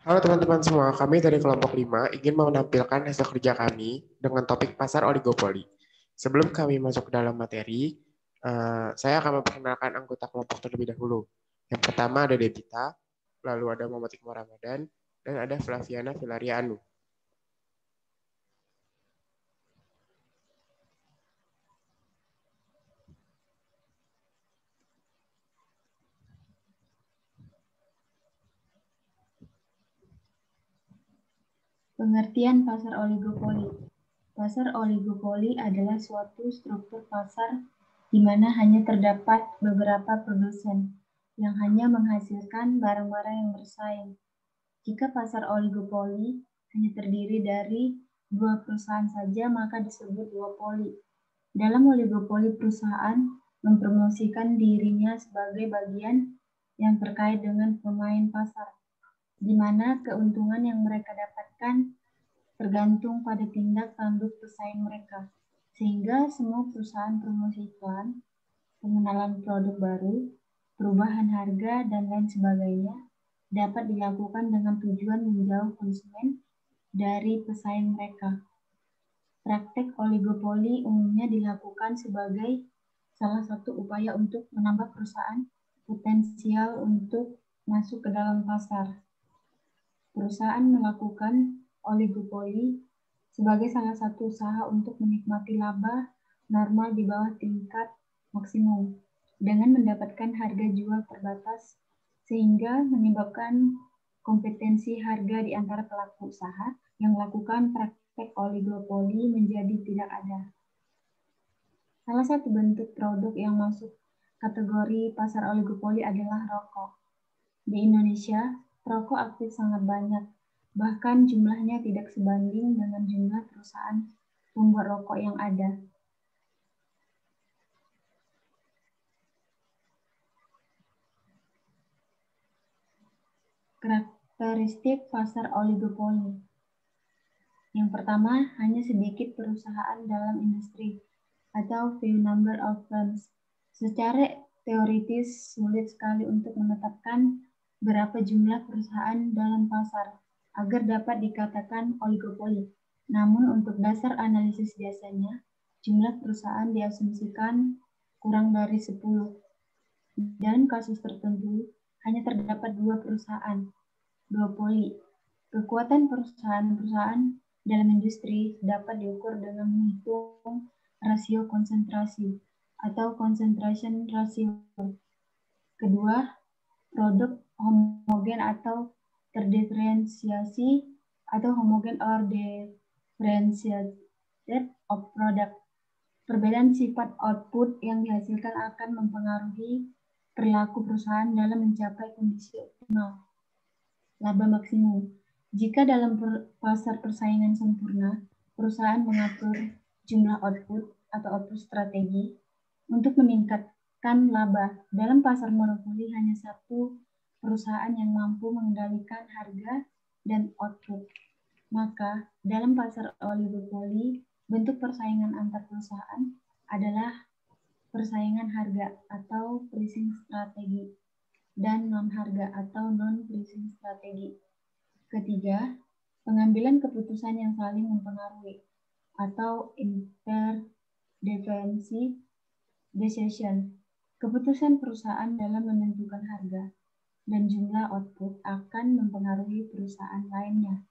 Halo teman-teman semua, kami dari kelompok 5 ingin menampilkan hasil kerja kami dengan topik pasar oligopoli. Sebelum kami masuk ke dalam materi, saya akan memperkenalkan anggota kelompok terlebih dahulu. Yang pertama ada Devita, lalu ada Muhammad Iqbal Ramadan, dan ada Flaviana Vilaria Anu. Pengertian pasar oligopoli. Pasar oligopoli adalah suatu struktur pasar di mana hanya terdapat beberapa produsen yang hanya menghasilkan barang-barang yang bersaing. Jika pasar oligopoli hanya terdiri dari dua perusahaan saja, maka disebut duopoli. Dalam oligopoli, perusahaan mempromosikan dirinya sebagai bagian yang terkait dengan pemain pasar, di mana keuntungan yang mereka dapatkan tergantung pada tindak tanduk pesaing mereka. Sehingga semua perusahaan promosi iklan, pengenalan produk baru, perubahan harga, dan lain sebagainya dapat dilakukan dengan tujuan menjauh konsumen dari pesaing mereka. Praktek oligopoli umumnya dilakukan sebagai salah satu upaya untuk menambah perusahaan potensial untuk masuk ke dalam pasar. Perusahaan melakukan oligopoli sebagai salah satu usaha untuk menikmati laba normal di bawah tingkat maksimum dengan mendapatkan harga jual terbatas sehingga menyebabkan kompetensi harga di antara pelaku usaha yang melakukan praktek oligopoli menjadi tidak ada. Salah satu bentuk produk yang masuk kategori pasar oligopoli adalah rokok. Di Indonesia, rokok aktif sangat banyak, bahkan jumlahnya tidak sebanding dengan jumlah perusahaan pembuat rokok yang ada. Karakteristik pasar oligopoli. Yang pertama, hanya sedikit perusahaan dalam industri atau few number of firms. Secara teoritis sulit sekali untuk menetapkan berapa jumlah perusahaan dalam pasar agar dapat dikatakan oligopoli. Namun untuk dasar analisis biasanya, jumlah perusahaan diasumsikan kurang dari 10. Dan kasus tertentu hanya terdapat 2 perusahaan, duopoli. Kekuatan perusahaan-perusahaan dalam industri dapat diukur dengan menghitung rasio konsentrasi atau concentration ratio. Kedua, produk homogen atau terdiferensiasi atau homogen or differentiated of product. Perbedaan sifat output yang dihasilkan akan mempengaruhi perilaku perusahaan dalam mencapai kondisi optimal, laba maksimum. Jika dalam pasar persaingan sempurna, perusahaan mengatur jumlah output atau output strategi untuk meningkatkan laba. Dalam pasar monopoli hanya satu perusahaan yang mampu mengendalikan harga dan output. Maka dalam pasar oligopoli, bentuk persaingan antar perusahaan adalah persaingan harga atau pricing strategi dan non-harga atau non-pricing strategi. Ketiga, pengambilan keputusan yang saling mempengaruhi atau interdependent decision. Keputusan perusahaan dalam menentukan harga dan jumlah output akan mempengaruhi perusahaan lainnya,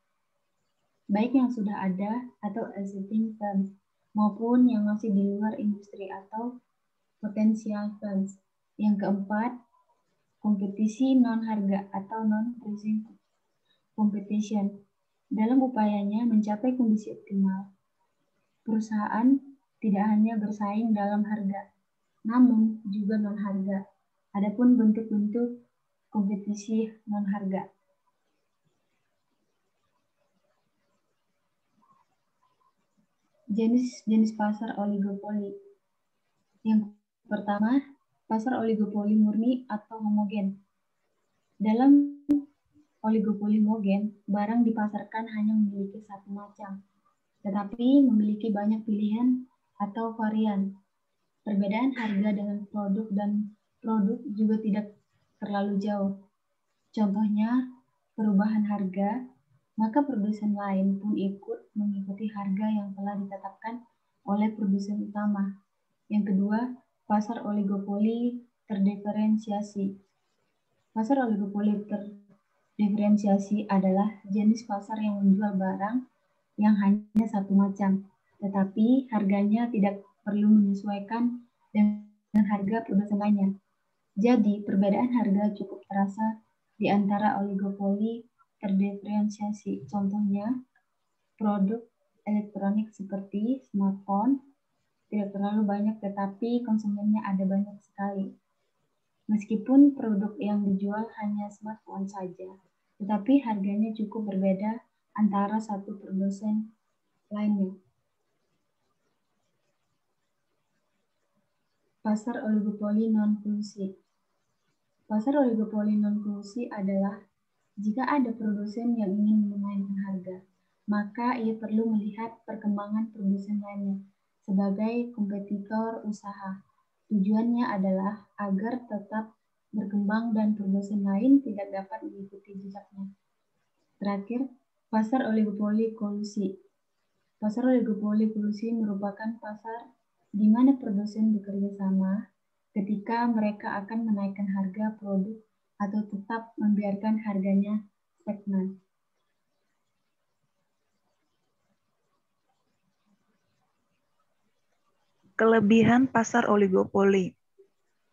baik yang sudah ada atau existing firms, maupun yang masih di luar industri atau potential firms. Yang keempat, kompetisi non-harga atau non-pricing competition. Dalam upayanya mencapai kondisi optimal, perusahaan tidak hanya bersaing dalam harga, namun juga non-harga. Adapun bentuk-bentuk kompetisi non-harga. Jenis-jenis pasar oligopoli. Yang pertama, pasar oligopoli murni atau homogen. Dalam oligopoli homogen, barang dipasarkan hanya memiliki satu macam, tetapi memiliki banyak pilihan atau varian. Perbedaan harga dengan produk dan produk juga tidak terlalu jauh. Contohnya, perubahan harga, maka produsen lain pun ikut mengikuti harga yang telah ditetapkan oleh produsen utama. Yang kedua, pasar oligopoli terdiferensiasi. Pasar oligopoli terdiferensiasi adalah jenis pasar yang menjual barang yang hanya satu macam, tetapi harganya tidak perlu menyesuaikan dengan harga produsen lainnya. Jadi, perbedaan harga cukup terasa di antara oligopoli terdiferensiasi. Contohnya, produk elektronik seperti smartphone tidak terlalu banyak, tetapi konsumennya ada banyak sekali. Meskipun produk yang dijual hanya smartphone saja, tetapi harganya cukup berbeda antara satu produsen lainnya. Pasar oligopoli non-kolusi. Pasar oligopoli non-kolusi adalah jika ada produsen yang ingin memainkan harga, maka ia perlu melihat perkembangan produsen lainnya sebagai kompetitor usaha. Tujuannya adalah agar tetap berkembang dan produsen lain tidak dapat mengikuti jejaknya. Terakhir, pasar oligopoli kolusi. Pasar oligopoli kolusi merupakan pasar di mana produsen bekerja sama ketika mereka akan menaikkan harga produk atau tetap membiarkan harganya stagnan. Kelebihan pasar oligopoli.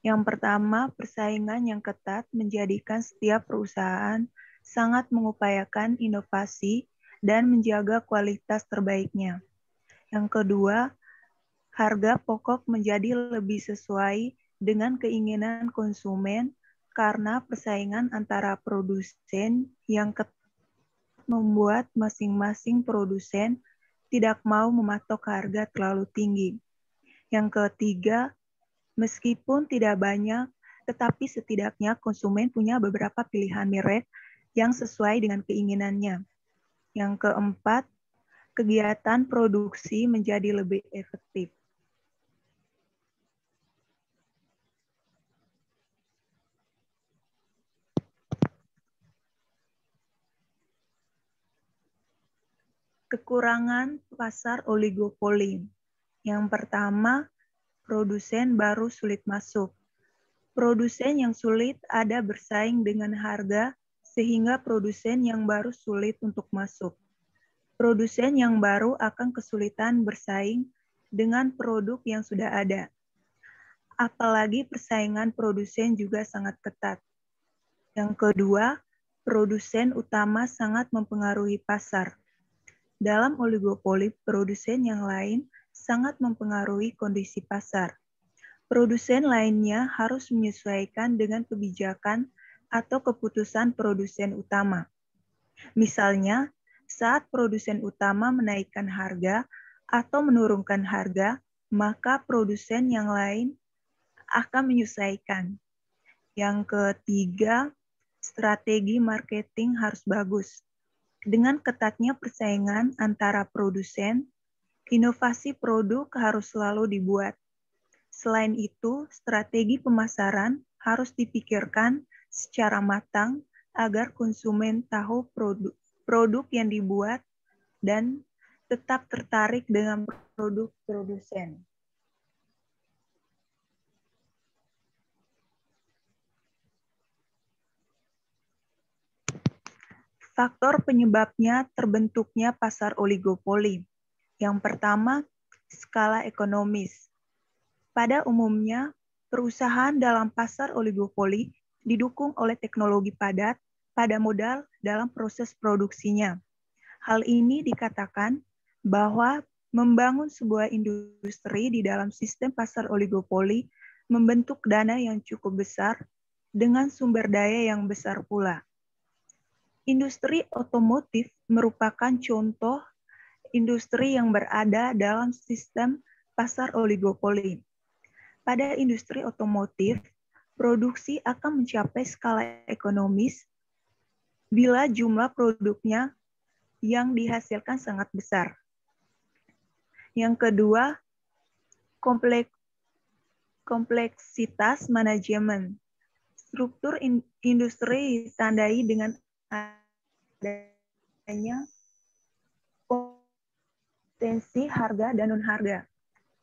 Yang pertama, persaingan yang ketat menjadikan setiap perusahaan sangat mengupayakan inovasi dan menjaga kualitas terbaiknya. Yang kedua, harga pokok menjadi lebih sesuai dengan keinginan konsumen karena persaingan antara produsen yang ketat membuat masing-masing produsen tidak mau mematok harga terlalu tinggi. Yang ketiga, meskipun tidak banyak, tetapi setidaknya konsumen punya beberapa pilihan merek yang sesuai dengan keinginannya. Yang keempat, kegiatan produksi menjadi lebih efektif. Kekurangan pasar oligopoli. Yang pertama, produsen baru sulit masuk. Produsen yang sulit ada bersaing dengan harga sehingga produsen yang baru sulit untuk masuk. Produsen yang baru akan kesulitan bersaing dengan produk yang sudah ada. Apalagi persaingan produsen juga sangat ketat. Yang kedua, produsen utama sangat mempengaruhi pasar. Dalam oligopoli, produsen yang lain sangat mempengaruhi kondisi pasar. Produsen lainnya harus menyesuaikan dengan kebijakan atau keputusan produsen utama. Misalnya, saat produsen utama menaikkan harga atau menurunkan harga, maka produsen yang lain akan menyesuaikan. Yang ketiga, strategi marketing harus bagus. Dengan ketatnya persaingan antara produsen, inovasi produk harus selalu dibuat. Selain itu, strategi pemasaran harus dipikirkan secara matang agar konsumen tahu produk yang dibuat dan tetap tertarik dengan produk produsen. Faktor penyebabnya terbentuknya pasar oligopoli. Yang pertama, skala ekonomis. Pada umumnya, perusahaan dalam pasar oligopoli didukung oleh teknologi padat pada modal dalam proses produksinya. Hal ini dikatakan bahwa membangun sebuah industri di dalam sistem pasar oligopoli membentuk dana yang cukup besar dengan sumber daya yang besar pula. Industri otomotif merupakan contoh industri yang berada dalam sistem pasar oligopoli. Pada industri otomotif, produksi akan mencapai skala ekonomis bila jumlah produknya yang dihasilkan sangat besar. Yang kedua, kompleksitas manajemen. Struktur industri ditandai dengan adanya potensi harga dan non-harga.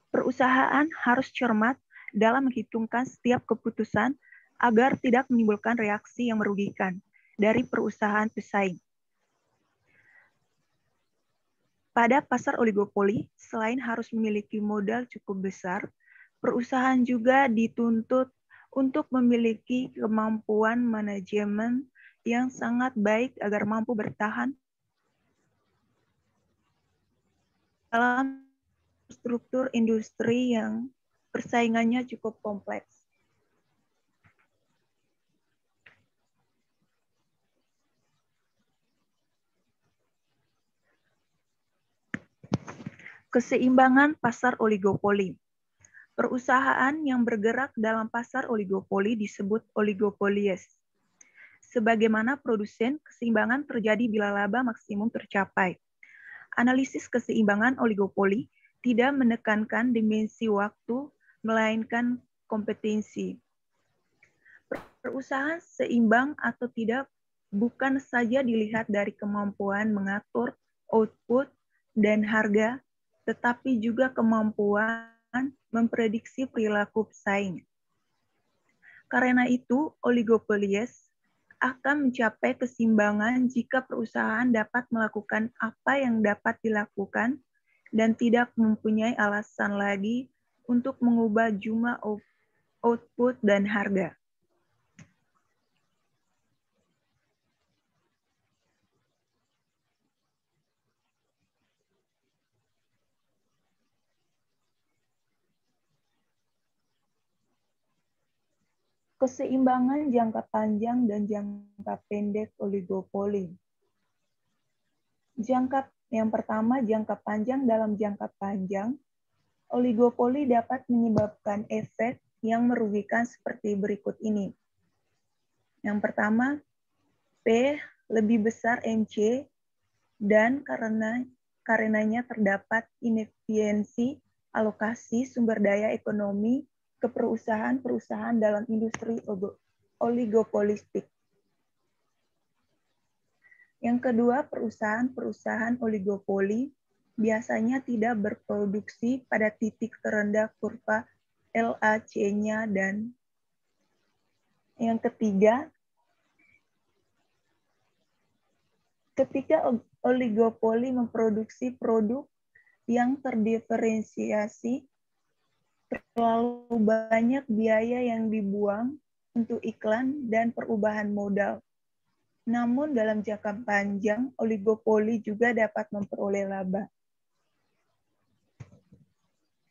Perusahaan harus cermat dalam menghitungkan setiap keputusan agar tidak menimbulkan reaksi yang merugikan dari perusahaan pesaing. Pada pasar oligopoli, selain harus memiliki modal cukup besar, perusahaan juga dituntut untuk memiliki kemampuan manajemen yang sangat baik agar mampu bertahan dalam struktur industri yang persaingannya cukup kompleks. Keseimbangan pasar oligopoli. Perusahaan yang bergerak dalam pasar oligopoli disebut oligopolies. Sebagaimana produsen, keseimbangan terjadi bila laba maksimum tercapai. Analisis keseimbangan oligopoli tidak menekankan dimensi waktu, melainkan kompetensi. Perusahaan seimbang atau tidak bukan saja dilihat dari kemampuan mengatur output dan harga, tetapi juga kemampuan memprediksi perilaku pesaing. Karena itu, oligopolies akan mencapai keseimbangan jika perusahaan dapat melakukan apa yang dapat dilakukan dan tidak mempunyai alasan lagi untuk mengubah jumlah output dan harga. Keseimbangan jangka panjang dan jangka pendek oligopoli. Yang pertama, jangka panjang. Dalam jangka panjang, oligopoli dapat menyebabkan efek yang merugikan seperti berikut ini. Yang pertama, P lebih besar NC dan karenanya terdapat inefisiensi alokasi sumber daya ekonomi ke perusahaan-perusahaan dalam industri oligopolistik. Yang kedua, perusahaan-perusahaan oligopoli biasanya tidak berproduksi pada titik terendah kurva LAC-nya dan yang ketiga, ketika oligopoli memproduksi produk yang terdiferensiasi, terlalu banyak biaya yang dibuang untuk iklan dan perubahan modal. Namun dalam jangka panjang, oligopoli juga dapat memperoleh laba.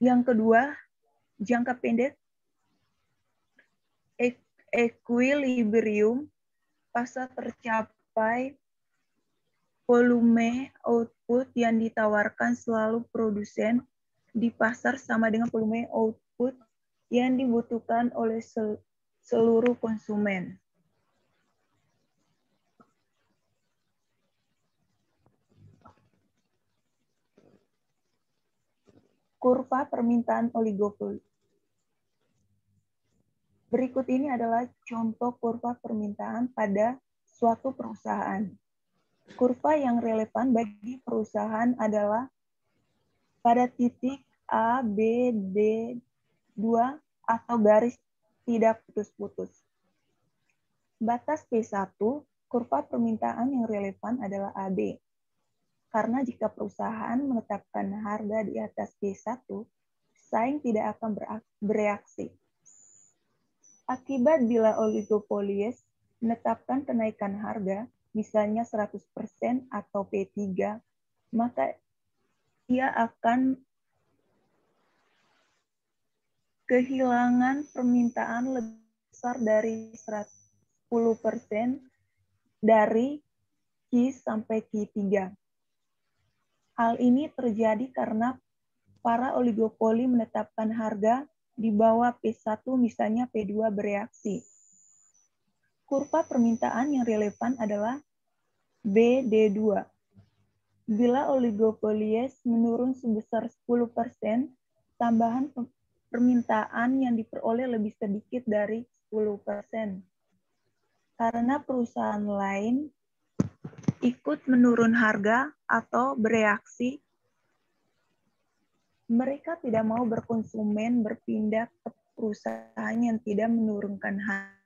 Yang kedua, jangka pendek, equilibrium, pasar tercapai volume output yang ditawarkan selalu produsen di pasar sama dengan volume output yang dibutuhkan oleh seluruh konsumen. Kurva permintaan oligopoli. Berikut ini adalah contoh kurva permintaan pada suatu perusahaan. Kurva yang relevan bagi perusahaan adalah pada titik A, B, D, 2 atau garis tidak putus-putus. Batas P1, kurva permintaan yang relevan adalah AB. Karena jika perusahaan menetapkan harga di atas P1, pesaing tidak akan bereaksi. Akibat bila oligopolies menetapkan kenaikan harga, misalnya 100% atau P3, maka ia akan kehilangan permintaan lebih besar dari 10% dari Q sampai Q3. Hal ini terjadi karena para oligopoli menetapkan harga di bawah P1, misalnya P2 bereaksi. Kurva permintaan yang relevan adalah BD2. Bila oligopolies menurun sebesar 10%, tambahan permintaan yang diperoleh lebih sedikit dari 10%. Karena perusahaan lain ikut menurun harga atau bereaksi. Mereka tidak mau berkonsumen berpindah ke perusahaan yang tidak menurunkan harga.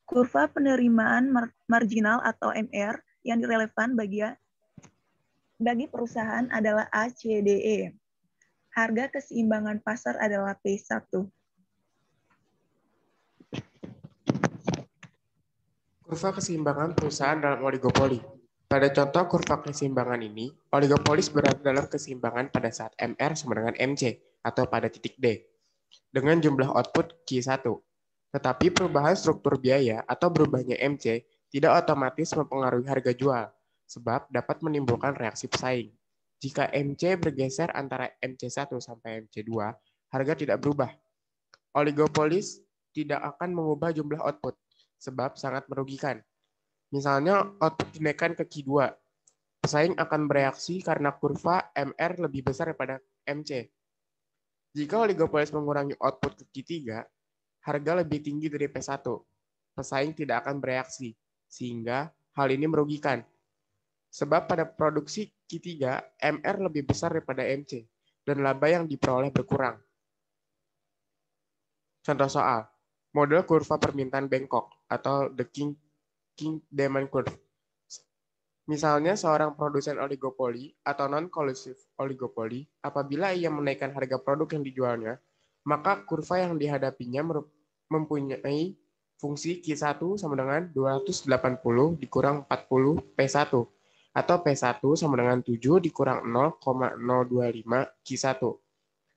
Kurva penerimaan marginal atau MR yang relevan bagi perusahaan adalah ACDE. Harga keseimbangan pasar adalah P1. Kurva keseimbangan perusahaan dalam oligopoli. Pada contoh kurva keseimbangan ini, oligopolis berada dalam keseimbangan pada saat MR sama dengan MC atau pada titik D dengan jumlah output Q1. Tetapi perubahan struktur biaya atau berubahnya MC tidak otomatis mempengaruhi harga jual, sebab dapat menimbulkan reaksi pesaing. Jika MC bergeser antara MC1 sampai MC2, harga tidak berubah. Oligopolis tidak akan mengubah jumlah output, sebab sangat merugikan. Misalnya output dinaikkan ke Q2, pesaing akan bereaksi karena kurva MR lebih besar daripada MC. Jika oligopolis mengurangi output ke Q3, harga lebih tinggi dari P1. Pesaing tidak akan bereaksi, sehingga hal ini merugikan. Sebab pada produksi Q3, MR lebih besar daripada MC, dan laba yang diperoleh berkurang. Contoh soal, model kurva permintaan bengkok, atau the King Demand Curve. Misalnya seorang produsen oligopoli atau non-collusive oligopoli, apabila ia menaikkan harga produk yang dijualnya, maka kurva yang dihadapinya mempunyai fungsi Q1 sama dengan 280 dikurang 40 P1, atau P1 sama dengan 7 dikurang 0,025 Q1.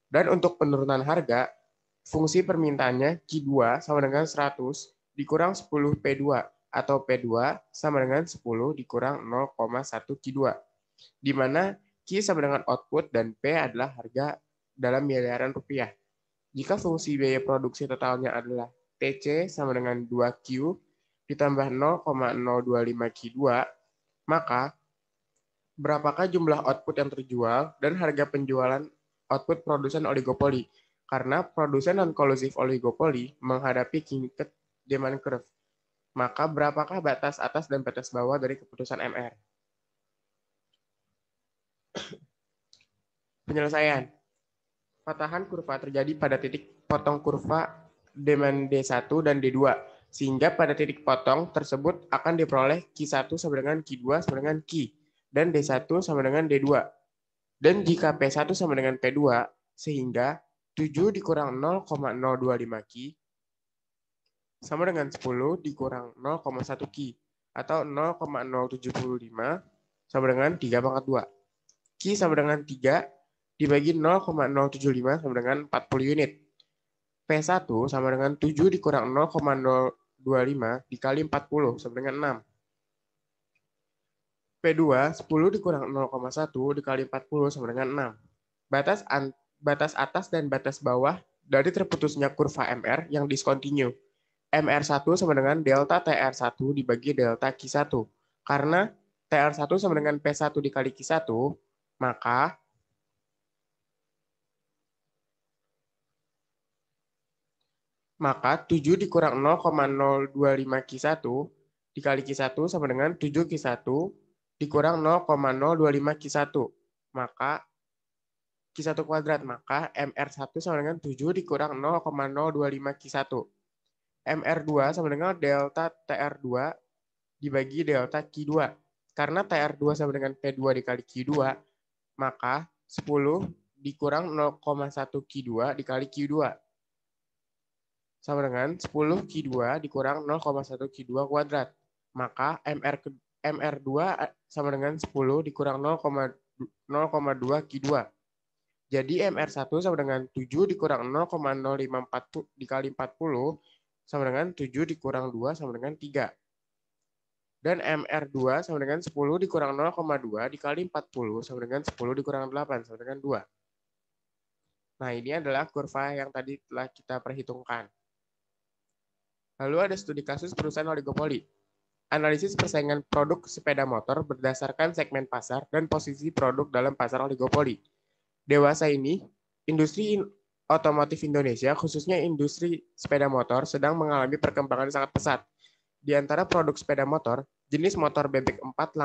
Dan untuk penurunan harga, fungsi permintaannya Q2 sama dengan 100 dikurang 10 P2, atau P2 sama dengan 10 dikurang 0,1 Q2, di mana Q sama dengan output dan P adalah harga dalam miliaran rupiah. Jika fungsi biaya produksi totalnya adalah TC sama dengan 2Q ditambah 0,025 Q2, maka berapakah jumlah output yang terjual dan harga penjualan output produsen oligopoli? Karena produsen non-collusive oligopoli menghadapi King Demand Curve. Maka berapakah batas atas dan batas bawah dari keputusan MR? Penyelesaian. Patahan kurva terjadi pada titik potong kurva demand D1 dan D2, sehingga pada titik potong tersebut akan diperoleh Q1 sama dengan Q2 sama dengan Q, dan D1 sama dengan D2. Dan jika P1 sama dengan P2, sehingga 7 dikurang 0,025 Q sama dengan 10 dikurang 0,1 Q, atau 0,075 sama dengan 3/2. Q sama dengan 3 dibagi 0,075 sama dengan 40 unit. P1 sama dengan 7 dikurang 0,025 dikali 40 sama dengan 6. P2 10 dikurang 0,1 dikali 40 sama dengan 6. Batas atas dan batas bawah dari terputusnya kurva MR yang discontinue. MR1 sama dengan delta TR1 dibagi delta Q1. Karena TR1 sama dengan P1 dikali Q1, maka Maka 7 dikurang 0,025 Q1 dikali Q1 sama dengan 7 Q1 dikurang 0,025 Q1. Maka Q1 kuadrat. Maka MR1 sama dengan 7 dikurang 0,025 Q1. MR2 sama dengan delta TR2 dibagi delta Q2. Karena TR2 sama dengan P2 dikali Q2, maka 10 dikurang 0,1 Q2 dikali Q2. Sama dengan 10 Q2 dikurang 0,1 Q2 kuadrat. Maka MR2 sama dengan 10 dikurang 0,2 Q2. Jadi MR1 sama dengan 7 dikurang 0,054 dikali 40 sama dengan 7 dikurang 2 sama dengan 3. Dan MR2 sama dengan 10 dikurang 0,2 dikali 40 sama dengan 10 dikurang 8 sama dengan 2. Nah, ini adalah kurva yang tadi telah kita perhitungkan. Lalu ada studi kasus perusahaan oligopoli. Analisis persaingan produk sepeda motor berdasarkan segmen pasar dan posisi produk dalam pasar oligopoli. Dewasa ini, industri otomotif Indonesia, khususnya industri sepeda motor, sedang mengalami perkembangan sangat pesat. Di antara produk sepeda motor, jenis motor bebek 4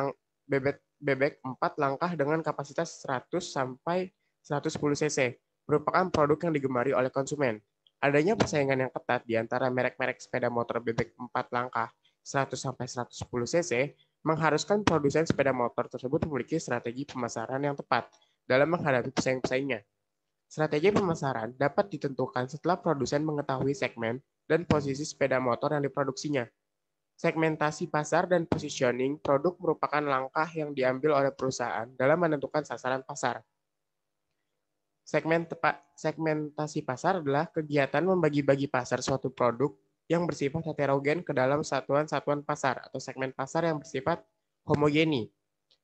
langkah dengan kapasitas 100 sampai 110 cc merupakan produk yang digemari oleh konsumen. Adanya persaingan yang ketat di antara merek-merek sepeda motor bebek 4 langkah 100 sampai 110 cc mengharuskan produsen sepeda motor tersebut memiliki strategi pemasaran yang tepat dalam menghadapi pesaing-pesaingnya. Strategi pemasaran dapat ditentukan setelah produsen mengetahui segmen dan posisi sepeda motor yang diproduksinya. Segmentasi pasar dan positioning produk merupakan langkah yang diambil oleh perusahaan dalam menentukan sasaran pasar. Segmentasi pasar adalah kegiatan membagi-bagi pasar suatu produk yang bersifat heterogen ke dalam satuan-satuan pasar atau segmen pasar yang bersifat homogeni.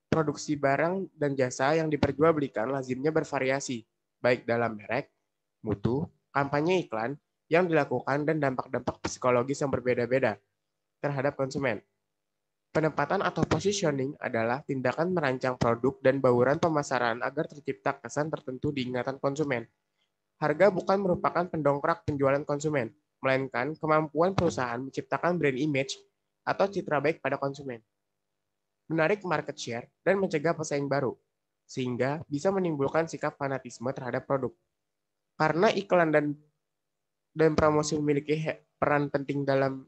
Produksi barang dan jasa yang diperjualbelikan lazimnya bervariasi, baik dalam merek, mutu, kampanye iklan yang dilakukan dan dampak-dampak psikologis yang berbeda-beda terhadap konsumen. Penempatan atau positioning adalah tindakan merancang produk dan bauran pemasaran agar tercipta kesan tertentu di ingatan konsumen. Harga bukan merupakan pendongkrak penjualan konsumen, melainkan kemampuan perusahaan menciptakan brand image atau citra baik pada konsumen, menarik market share, dan mencegah pesaing baru, sehingga bisa menimbulkan sikap fanatisme terhadap produk. Karena iklan dan promosi memiliki peran penting dalam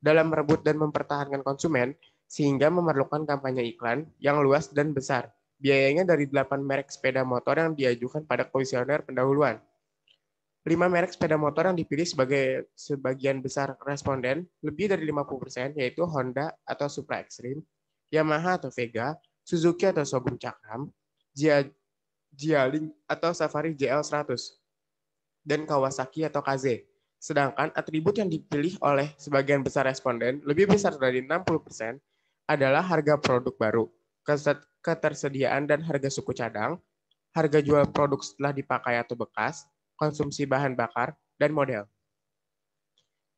merebut dan mempertahankan konsumen, sehingga memerlukan kampanye iklan yang luas dan besar. Biayanya dari 8 merek sepeda motor yang diajukan pada kuesioner pendahuluan. 5 merek sepeda motor yang dipilih sebagai sebagian besar responden, lebih dari 50%, yaitu Honda atau Supra Extreme, Yamaha atau Vega, Suzuki atau Shogun Cakram, Jialing atau Safari JL100, dan Kawasaki atau KZ. Sedangkan atribut yang dipilih oleh sebagian besar responden, lebih besar dari 60%, adalah harga produk baru, ketersediaan dan harga suku cadang, harga jual produk setelah dipakai atau bekas, konsumsi bahan bakar, dan model.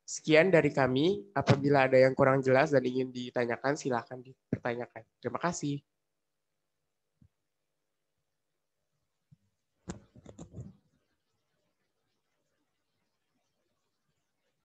Sekian dari kami. Apabila ada yang kurang jelas dan ingin ditanyakan, silakan dipertanyakan. Terima kasih.